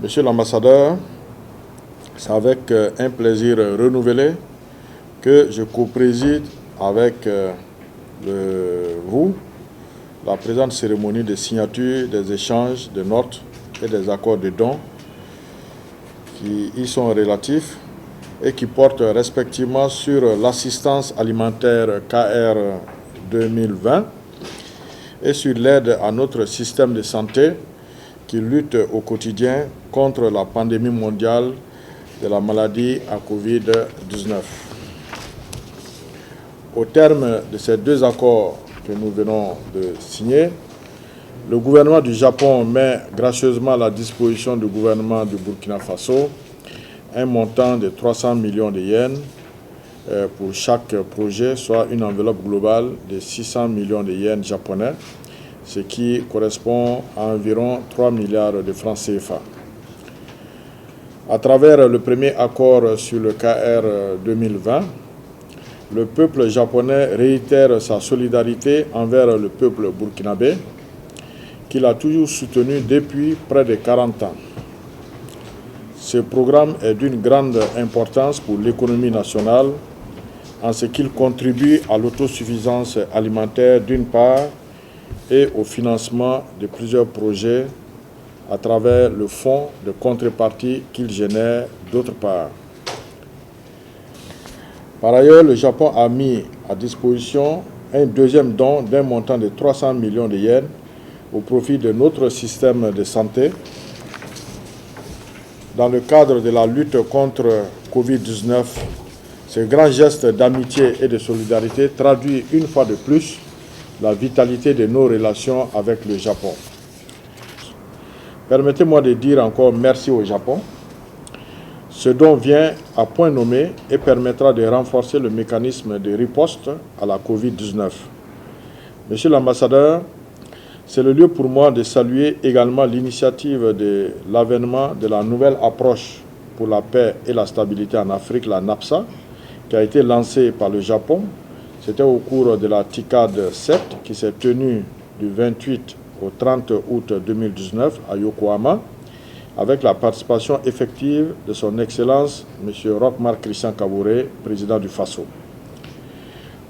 Monsieur l'ambassadeur, c'est avec un plaisir renouvelé que je co-préside avec vous la présente cérémonie de signature des échanges de notes et des accords de dons qui y sont relatifs et qui portent respectivement sur l'assistance alimentaire KR 2020 et sur l'aide à notre système de santé qui lutte au quotidien contre la pandémie mondiale de la maladie à Covid-19. Au terme de ces deux accords que nous venons de signer, le gouvernement du Japon met gracieusement à la disposition du gouvernement du Burkina Faso un montant de 300 millions de yens pour chaque projet, soit une enveloppe globale de 600 millions de yens japonais, ce qui correspond à environ 3 milliards de francs CFA. À travers le premier accord sur le KR 2020, le peuple japonais réitère sa solidarité envers le peuple burkinabé, qu'il a toujours soutenu depuis près de 40 ans. Ce programme est d'une grande importance pour l'économie nationale en ce qu'il contribue à l'autosuffisance alimentaire d'une part et au financement de plusieurs projets à travers le fonds de contrepartie qu'il génère d'autre part. Par ailleurs, le Japon a mis à disposition un deuxième don d'un montant de 300 millions de yens au profit de notre système de santé dans le cadre de la lutte contre Covid-19. Ce grand geste d'amitié et de solidarité traduit une fois de plus la vitalité de nos relations avec le Japon. Permettez-moi de dire encore merci au Japon. Ce don vient à point nommé et permettra de renforcer le mécanisme de riposte à la Covid-19. Monsieur l'ambassadeur, c'est le lieu pour moi de saluer également l'initiative de l'avènement de la nouvelle approche pour la paix et la stabilité en Afrique, la NAPSA, qui a été lancée par le Japon. C'était au cours de la TICAD 7 qui s'est tenue du 28 au 30 août 2019 à Yokohama, avec la participation effective de son Excellence M. Roch-Marc Christian Kaboré, président du Faso.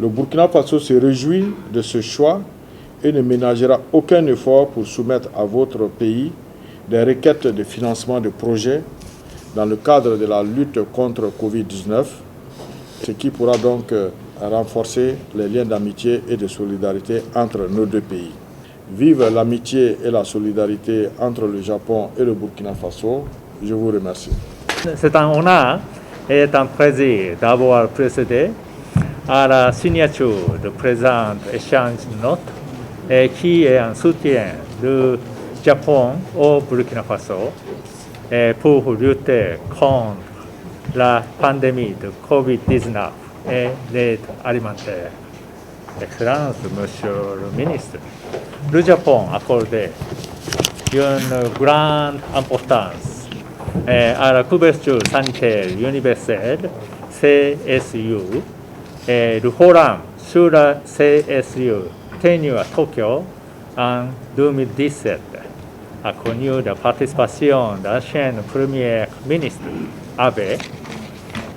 Le Burkina Faso se réjouit de ce choix et ne ménagera aucun effort pour soumettre à votre pays des requêtes de financement de projets dans le cadre de la lutte contre Covid-19, ce qui pourra donc renforcer les liens d'amitié et de solidarité entre nos deux pays. Vive l'amitié et la solidarité entre le Japon et le Burkina Faso. Je vous remercie. C'est un honneur et un plaisir d'avoir précédé à la signature de présent échange de notes qui est un soutien du Japon au Burkina Faso pour lutter contre la pandémie de Covid-19 et l'aide alimentaire. Excellence, Monsieur le ministre, le Japon a accordé une grande importance à la couverture sanitaire universelle CSU et le forum sur la CSU tenu à Tokyo en 2017 a connu la participation de l'ancien Premier ministre Abe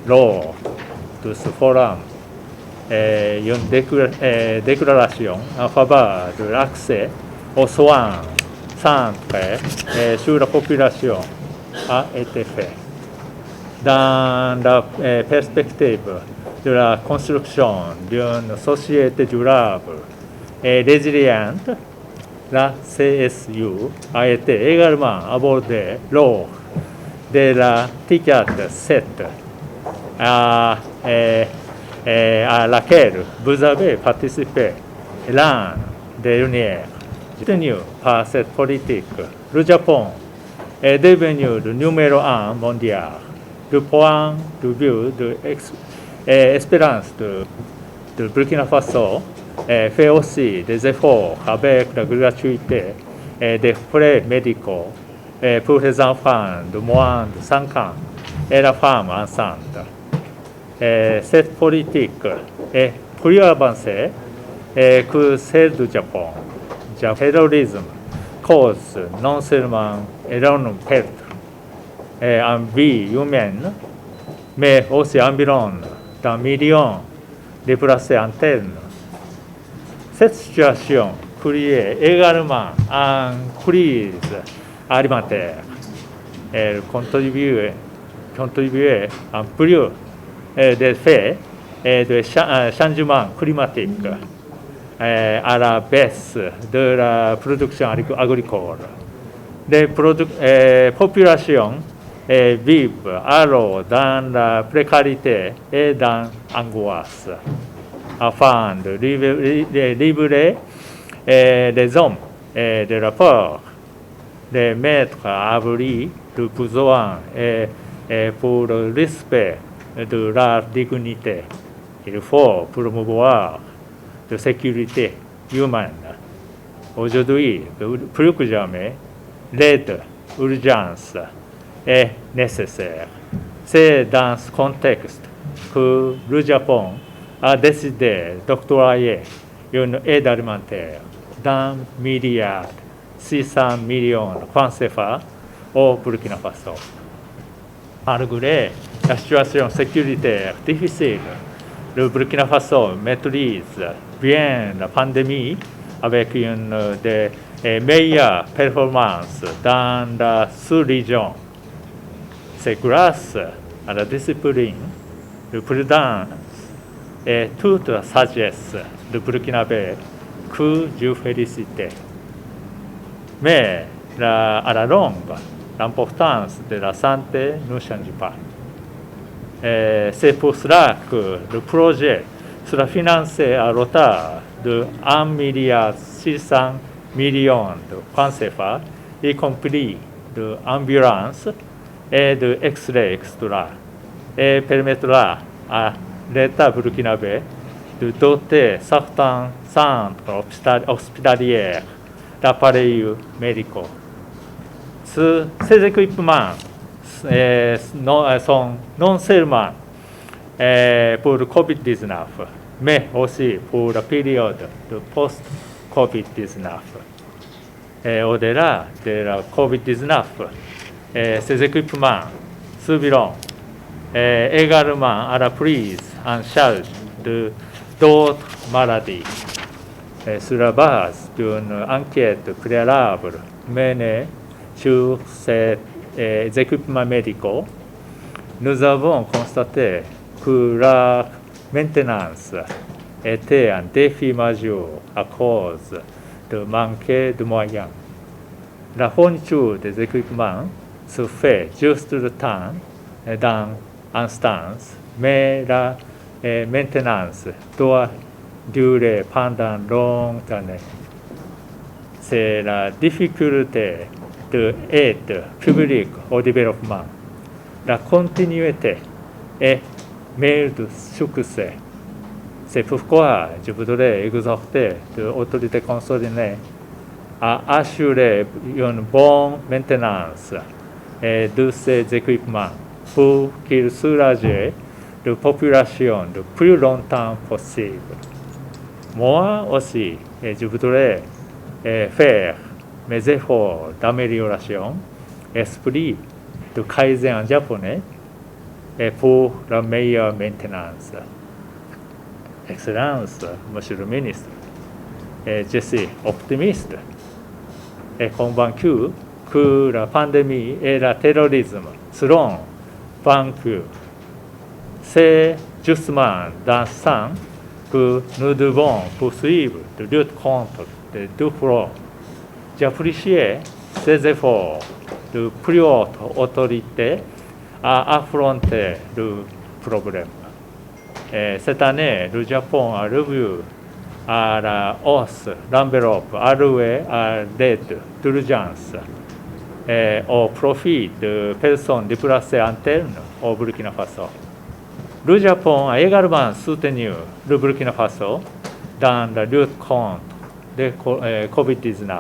lors de ce forum. Une déclaration en faveur de l'accès aux soins centrés sur la population a été faite. Dans la perspective de la construction d'une société durable et résiliente, la CSU a été également abordée lors de la TICAD 7 à laquelle vous avez participé l'an dernier. Tenu par cette politique, le Japon est devenu le numéro 1 mondial. Du point de vue de l'espérance de Burkina Faso fait aussi des efforts avec la gratuité des frais médicaux pour les enfants de moins de 5 ans et la femme enceinte. Cette politique est plus avancée que celle du Japon. Le terrorisme cause non seulement énorme perte en vie humaine, mais aussi environ d'un million déplacés internes. Cette situation crée également une crise alimentaire. Elle contribuait en plus des faits de changement climatique à la baisse de la production agricole. Les populations vivent alors dans la précarité et dans l'angoisse. Afin de libérer les hommes de la peur, de mettre à l'abri du besoin et pour le respect de leur dignité, il faut promouvoir la sécurité humaine. Aujourd'hui, plus que jamais, l'aide urgente est nécessaire. C'est dans ce contexte que le Japon a décidé d'octroyer une aide alimentaire d'1,6 milliard de francs CFA au Burkina Faso. Malgré la situation sécuritaire difficile, le Burkina Faso maîtrise bien la pandémie avec une des meilleures performances dans la sous-région. C'est grâce à la discipline, la prudence et toute la sagesse de Burkinabé que je félicite. Mais à la longue, l'importance de la santé ne change pas. C'est pour cela que le projet sera financé à retard de 1,6 milliard de francs CFA, y compris de ambulance et de X-ray extra, et permettra à l'État burkinabé de doter certains centres hospitaliers d'appareils médicaux. Ces équipements sont non seulement pour le COVID-19, mais aussi pour la période de post-COVID-19. Au-delà de la COVID-19, ces équipements serviront également à la prise en charge d'autres maladies. Sur la base d'une enquête préalable menée sur ces équipements médicaux, nous avons constaté que leur maintenance était un défi majeur à cause de manque de moyens. La fourniture des équipements se fait juste le temps dans instance, mais la maintenance doit durer pendant longues années. C'est la difficulté de l'aide publique au développement. La continuité est mère de succès. C'est pourquoi je voudrais exhorter l'autorité concernées à assurer une bonne maintenance de ces équipements pour qu'ils soulagent la population le plus longtemps possible. Moi aussi, je voudrais faire mes efforts d'amélioration, esprit de kaizen en japonais, et pour la meilleure maintenance. Excellence, Monsieur le ministre, je suis optimiste et convaincu que la pandémie et le terrorisme seront vaincus. C'est justement dans ce sens que nous devons poursuivre la lutte contre les deux fronts. J'apprécie ces efforts de plus haute autorité à affronter le problème. Cette année, le Japon a revu à la hausse l'enveloppe allouée à l'aide d'urgence au profit de personnes déplacées internes au Burkina Faso. Le Japon a également soutenu le Burkina Faso dans la lutte contre le COVID-19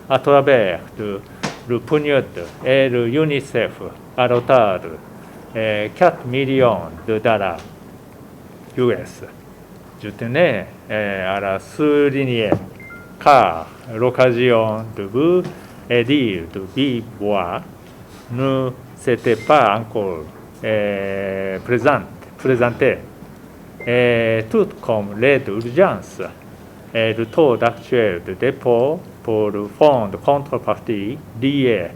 à travers le PNUD et le UNICEF à hauteur de 4 millions de dollars US. Je tenais à la souligner car l'occasion de vous dire de vive voix ne s'était pas encore présenté, tout comme l'aide d'urgence et le taux actuel de dépôt pour le fonds de contrepartie lié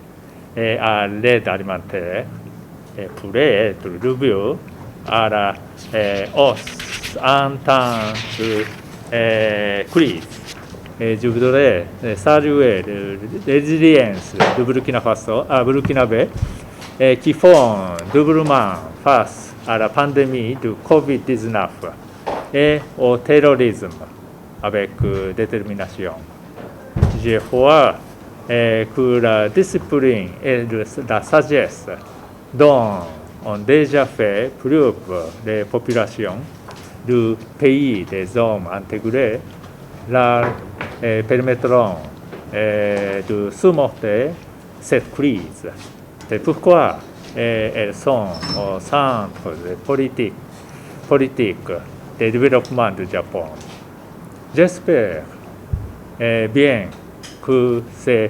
à l'aide alimentaire pourrait être revu à la hausse en temps de crise. Je voudrais saluer la résilience de Burkinabé qui font doublement face à la pandémie de Covid-19 et au terrorisme avec détermination. Je crois que la discipline et la sagesse dont ont déjà fait preuve les populations du pays des hommes intégrés leur permettront de surmonter cette crise. C'est pourquoi elles sont au centre des politiques de développement du Japon. J'espère bien que ces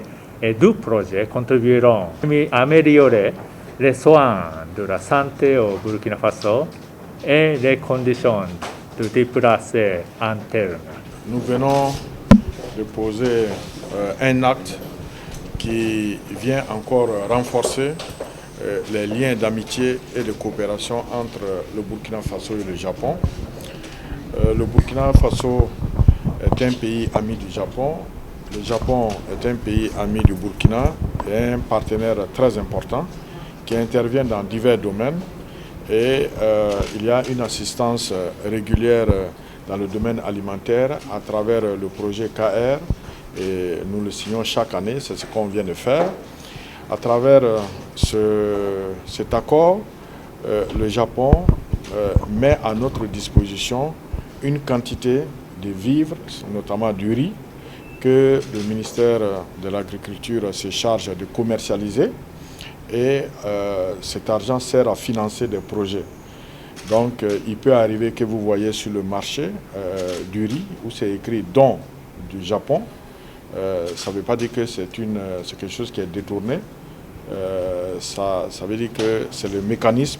deux projets contribueront à améliorer les soins de la santé au Burkina Faso et les conditions de déplacés internes. Nous venons de poser un acte qui vient encore renforcer les liens d'amitié et de coopération entre le Burkina Faso et le Japon. Le Burkina Faso est un pays ami du Japon. Le Japon est un pays ami du Burkina et un partenaire très important qui intervient dans divers domaines. Et il y a une assistance régulière dans le domaine alimentaire à travers le projet KR. Et nous le signons chaque année, c'est ce qu'on vient de faire. À travers cet accord, le Japon met à notre disposition une quantité de vivres, notamment du riz, que le ministère de l'Agriculture se charge de commercialiser. Et cet argent sert à financer des projets. Donc il peut arriver que vous voyez sur le marché du riz où c'est écrit « don du Japon ». Ça ne veut pas dire que c'est quelque chose qui est détourné. Ça veut dire que c'est le mécanisme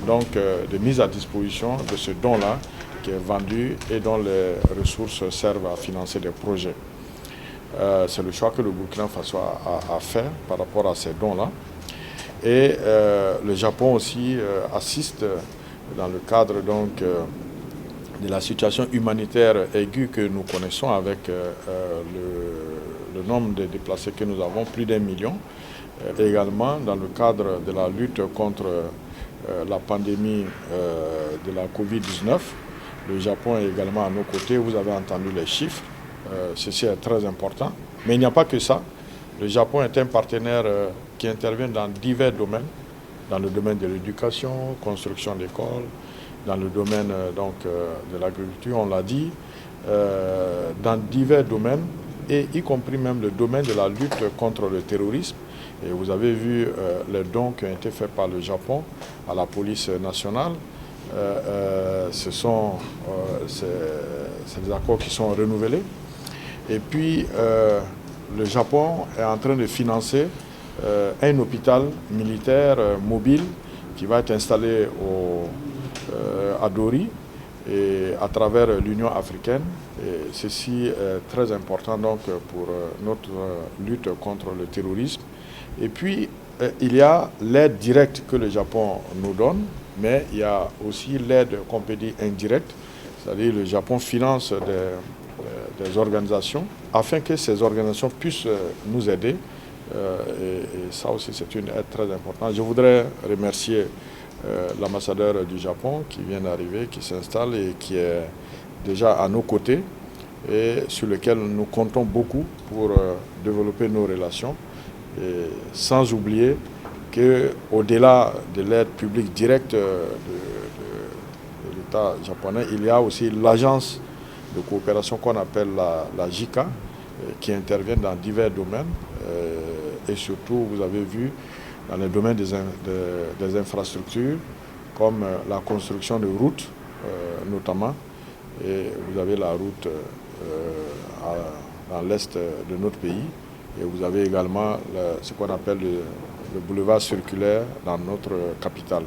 donc, de mise à disposition de ce don-là qui est vendu et dont les ressources servent à financer des projets. C'est le choix que le Burkina Faso a fait par rapport à ces dons-là. Et le Japon aussi assiste dans le cadre donc, de la situation humanitaire aiguë que nous connaissons avec le nombre de déplacés que nous avons, plus d'1 million. Également dans le cadre de la lutte contre la pandémie de la Covid-19. Le Japon est également à nos côtés, vous avez entendu les chiffres, ceci est très important. Mais il n'y a pas que ça. Le Japon est un partenaire qui intervient dans divers domaines, dans le domaine de l'éducation, construction d'écoles, dans le domaine donc, de l'agriculture, on l'a dit, dans divers domaines, et y compris même le domaine de la lutte contre le terrorisme. Et vous avez vu les dons qui ont été faits par le Japon à la police nationale. C'est des accords qui sont renouvelés. Et puis, le Japon est en train de financer un hôpital militaire mobile qui va être installé à Dori et à travers l'Union africaine. Et ceci est très important donc, pour notre lutte contre le terrorisme. Et puis, il y a l'aide directe que le Japon nous donne, mais il y a aussi l'aide qu'on peut dire indirecte, c'est-à-dire le Japon finance des organisations afin que ces organisations puissent nous aider. Et ça aussi, c'est une aide très importante. Je voudrais remercier l'ambassadeur du Japon qui vient d'arriver, qui s'installe et qui est déjà à nos côtés et sur lequel nous comptons beaucoup pour développer nos relations. Et sans oublier qu'au-delà de l'aide publique directe de l'État japonais, il y a aussi l'agence de coopération qu'on appelle la JICA, qui intervient dans divers domaines. Et surtout, vous avez vu, dans le domaine des infrastructures, comme la construction de routes, notamment. Et vous avez la route dans l'est de notre pays. Et vous avez également ce qu'on appelle le boulevard circulaire dans notre capitale.